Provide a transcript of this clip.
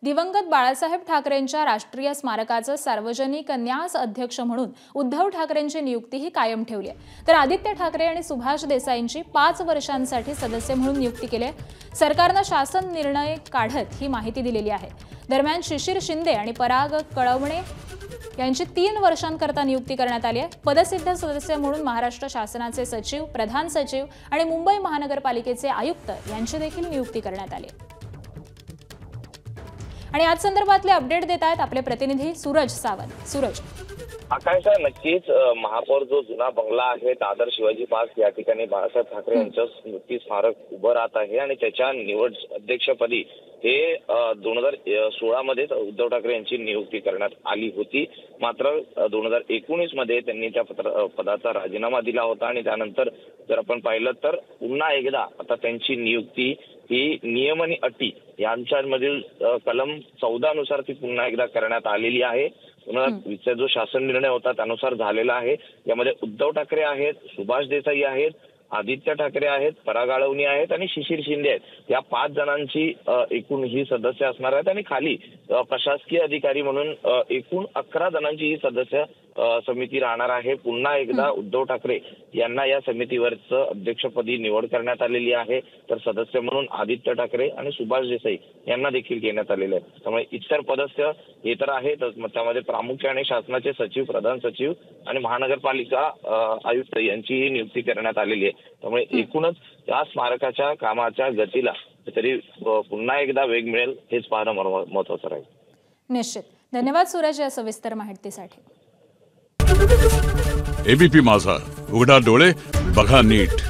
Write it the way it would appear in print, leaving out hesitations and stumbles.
दिवंगत बाळासाहेब ठाकरेंच्या राष्ट्रीय स्मारकाचे सार्वजनिक न्यास अध्यक्ष म्हणून उद्धव ठाकरेंची नियुक्तीही कायम ठेवली आहे। तर आदित्य ठाकरे आणि सुभाष देसाईंची 5 वर्षांसाठी सदस्य म्हणून नियुक्ती केली आहे। सरकारने शासन निर्णय काढत ही माहिती दिलेली आहे। दरम्यान शिशिर शिंदे आणि पराग कळवणे यांची 3 वर्षांकरता नियुक्ती करण्यात आली आहे। पदसिद्ध सदस्य म्हणून महाराष्ट्र शासनाचे सचिव, प्रधान सचिव आणि मुंबई महानगरपालिकेचे आयुक्त यांची देखील नियुक्ती करण्यात आली आहे। आणि आज संदर्भातले अपडेट देत आहेत आपले प्रतिनिधी सूरज सावंत। सूरज, आकांक्षा, नक्कीच महापौर जो जुना बंगला आहे दादर शिवाजी पार्क या ठिकाणी बाळासाहेब ठाकरे यांचं स्मृती स्मारक उभं राहत आहे आणि त्याच्या निवड अध्यक्षपदी हे 2016 मध्ये उद्धव ठाकरे यांची नियुक्ती करण्यात आली होती। मात्र 2019 मध्ये त्यांनी त्या पदाचा राजीनामा दिला होता आणि त्यानंतर जर आपण पाहिलं तर पुन्हा एकदा आता त्यांची नियुक्ती ही नियम आणि अटी यांच्यामधील कलम 14 नुसार ती पुन्हा एकदा करण्यात आलेली आहे। पुन्हा जो शासन निर्णय होता त्यानुसार झालेला आहे। यामध्ये उद्धव ठाकरे आहेत, सुभाष देसाई आहेत, आदित्य ठाकरे आहेत, पराग कळवणे आहेत आणि शिशिर शिंदे आहेत। या 5 जणांची एकूण ही सदस्य असणार आहेत आणि खाली प्रशासकीय अधिकारी म्हणून एकूण 11 जणांची ही सदस्य समिती राहणार आहे। पुन्हा एकदा उद्धव ठाकरे यांना या समितीवरचं अध्यक्षपदी निवड करण्यात आलेली आहे। तर सदस्य म्हणून आदित्य ठाकरे आणि सुभाष देसाई यांना देखील घेण्यात आलेले आहे। त्यामुळे इतर पदस्य हे तर आहेतच, त्यामध्ये प्रामुख्याने शासनाचे सचिव, प्रधान सचिव आणि महानगरपालिका आयुक्त यांचीही नियुक्ती करण्यात आलेली आहे। त्यामुळे एकूणच या स्मारकाच्या कामाच्या गतीला तरी पुन्हा एकदा वेग मिळेल हेच पाहणं महत्त्वाचं राहील। निश्चित। धन्यवाद सूरज या सविस्तर माहितीसाठी। एबीपी माझा, उघडा डोळे बघा नीट।